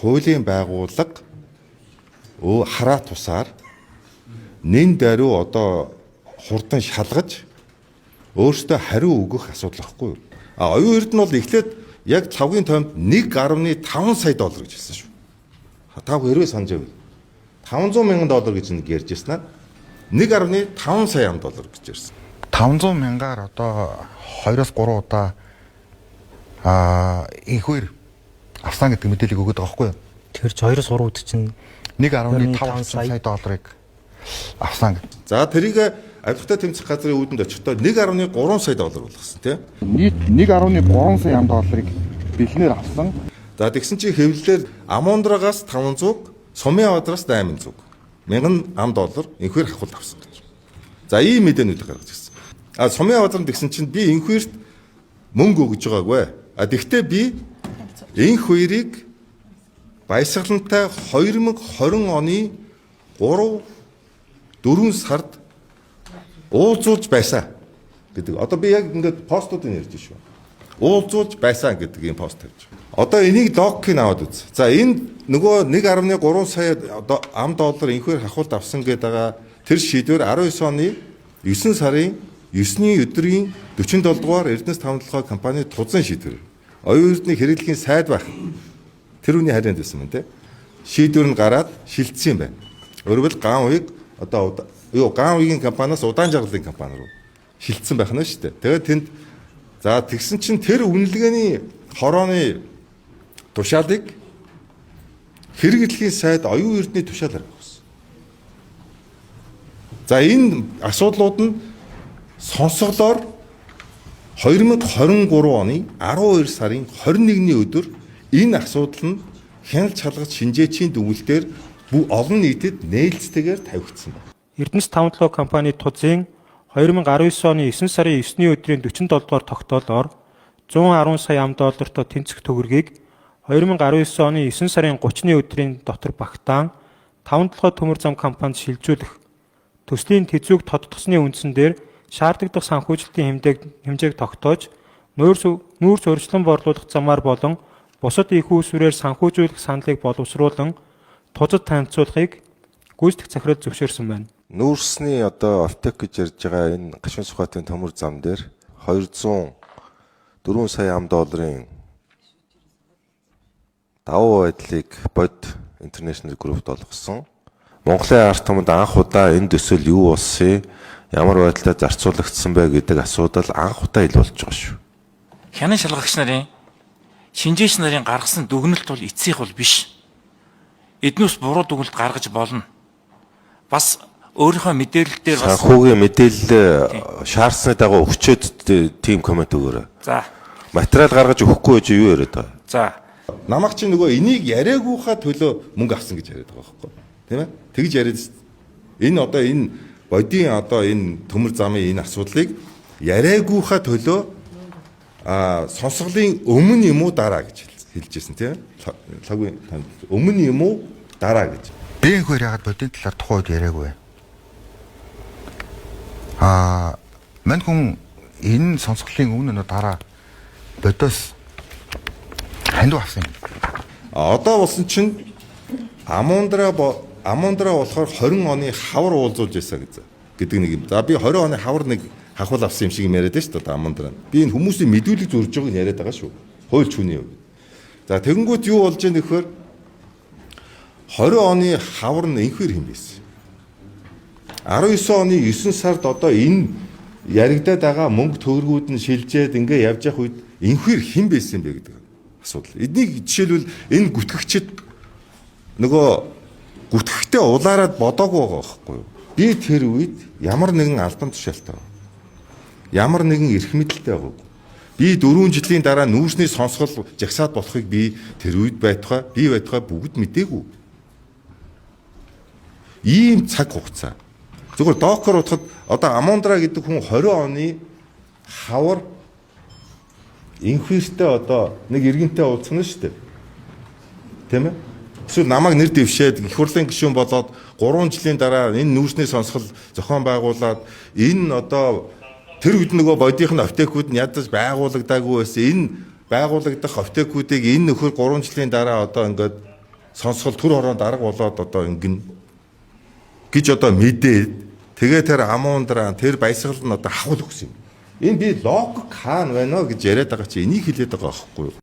хуулийн байгууллага хараа тусаар нэн даруй одоо хурдан шалгаж өөртөө хариу өгөх асуудал байхгүй юу? Оюун эрдэнэ бол эхлээд яг цавгийн томд 1.5 сая доллар гэж хэлсэн шүү. Та хэрвээ санаж байвал 500 мянган доллар гэж нэг ярьж ирсэн аа. 1.5 сая доллар гэж ярьсан. 500 мянгаар одоо 2-3 удаа инхүүр авсан гэдэг мэдээлэл өгöd байгаа байхгүй юу? Тэр 2-3 удаа чинь 1.5 сая долларыг авсан гэдэг. За тэрийг авилгатай тэмцэх газрын үүдэнд очихдоо 1.3 сая доллар болгосон тийм. Нийт 1.3 сая долларыг бэлнээр авсан. За тэгсэн чинь хэвлэлээр Амундрагаас 500, Сумьяавадраас 800 мянган доллар инхүүр хахуул авсан гэж. За ийм мэдээнүүд гаргаж ирсэн. Сумьяавадрын тэгсэн чинь би инхүүрт мөнгө өгж байгаагүй. Тэгвэл би инхүүрийг баясгалантай 2020 оны 3-4 сард уулзуулж байсан гэдэг. Одоо би яг ингээд постуудыг ярьж шүү. Уулзуулж байсан гэдэг ийм пост тавьж. Одоо энийг докийг аваад үз. За энэ нөгөө 1.3 сая доллар инхүүр хахуулт авсан гэдэг байгаа тэр шийдвэр 19 оны 9 сарын 9-ний өдрийн 47 дугаар Эрдэнэс тавталгай компани тузан шийдвэр. Оюун эрдэнэ хэрэглэхийн сайд байх. Тэр үний харьяанд байсан юм те. Шийдвэр нь гараад шилжсэн юм байна. Өөрөөр Ганвыг одоо Ганвигийн компаниас удаан жаргалын компани руу шилжсэн байх нь шүү дээ. Тэгээд тэнд за тэгсэн чинь тэр үнэлгээний хорооны тушаалыг хэрэглэхийн сайд оюун эрдэнэ тушаалаар авсан. За энэ асуудлууд нь сонсголоор 2023 оны 12 сарын 21-ний өдөр энэ асуудал нь хяналт шалгаж шинжээчийн дүгнэлтээр олон нийтэд нээлттэйгээр тавигдсан байна. Эрдэнэс тавталгай компани тузын 2019 оны 9 сарын 9-ний өдрийн 47 дугаар тогтоолоор 110 сая доллартай тэнцэх төгрөгийг 2019 оны 9 сарын 30-ны өдрийн дотор багтаан тавталгай төмөр зам компанид шилжүүлэх төслийн тэзүүг тодтгосны үндсэн дээр шаардлагатай санхүүжилтийн хэмжээг тогтоож нүүрс урьдчилан борлуулах замаар болон бусад их үүсвэрээр санхүүжүүлэх саналыг боловсруулан тузад танилцуулахыг гүйцэтгэх захирал зөвшөөрсөн байна. Нүүрсний одоо Алтек гэж ярьж байгаа энэ гашуун сухатын төмөр зам дээр 204 сая долларын давуу байдлыг Bod International Group олгосон. Монголын ард түмэнд анх удаа энэ төсөл юу болсон, ямар байдлаар зарцуулагдсан бэ гэдэг асуудал анх удаа ил болж байгаа шүү. Хянан шалгагч нарын шинжээч нарын гаргасан дүгнэлт бол эцсийнх бол биш. Эднээс буруу дүгнэлт гаргаж болно. Бас өөрийнхөө мэдээлэл дээр бас санхүүгийн мэдээлэл шаардсны дагуу өгчөөд тийм коммент өгөөрэй. За. Материал гаргаж өгөхгүй гэж юу яриад байгаа. За. Намайг чи нөгөө энийг яриагүйхаа төлөө мөнгө авсан гэж яриад байгаа байхгүй. Тийм ээ? Тэгж яриад шүү. Энэ одоо энэ бодийн одоо энэ төмөр замын энэ асуудлыг яриагүйхаа төлөө сонсголын өмнө юм уу дараа гэж хэлжсэн тийм лагын өмнө юм уу дараа гэж. Би инхүүр ягаад бодийн талаар тухайд яриаггүй. Мань хүн энэ сонсголын өмнө дараа бодоос хандив авсан юм. Одоо болсон чинь Амундраа болохоор 20 оны хавар уулзуулж байсан гэдэг нэг юм. За би 20 оны хавар нэг хахуул авсан юм шиг юм яриад шүү дээ Амундраа. Би энэ хүмүүсийн мэдүүлэг зурж байгааг нь яриад байгаа шүү. Хуульч хүний хувьд. За тэгэнгүүт юу болж байгаа нөхөр 20 оны хавар нь инхүүр хэм байсан. 19 оны 9 сард одоо энэ яригадаад байгаа мөнгө төгрөгүүд нь шилжээд ингээ явж явах үед инхүүр хэм байсан бэ гэдэг асуудал. Эднийг жишээлбэл энэ гүтгэгчд нөгөө гүтгэхтэй улаарад бодоогүй байгаа байхгүй юу? Би тэр үед ямар нэгэн албан тушаалтай байна. Ямар нэгэн эрх мэдэлтэй байгаагүй. Би 4 жилийн дараа нүүрсний сонсгол жагсаад болохыг би тэр үед байтугай бүгд мэдээгүй. Ийм цаг хугацаа. Зөвхөн докор утгад одоо Амундраа гэдэг хүн 20 оны хавар инхүүртэй одоо нэг иргэнтэй уулзсан шүү дээ. Тийм ээ? Эсвэл намайг нэр дэвшээд их хурлын гишүүн болоод 3 жилийн дараа энэ нүүрсний сонсгол зохион байгуулад энэ одоо тэр үед нөгөө бодийн оптекууд нь ядаж байгуулагдаагүй байсан. Энэ байгуулагдах оптекуудыг энэ нөхөр 3 жилийн дараа одоо ингээд сонсгол төр хороонд арга болоод одоо ингэн гэж одоо мэдээд тэгээ тэр амуундраа тэр баясгал нь одоо хавал өгсөн юм. Энэ би логик хаана байна вэ гэж яриад байгаа чи энийг хэлээд байгаа байхгүй юу?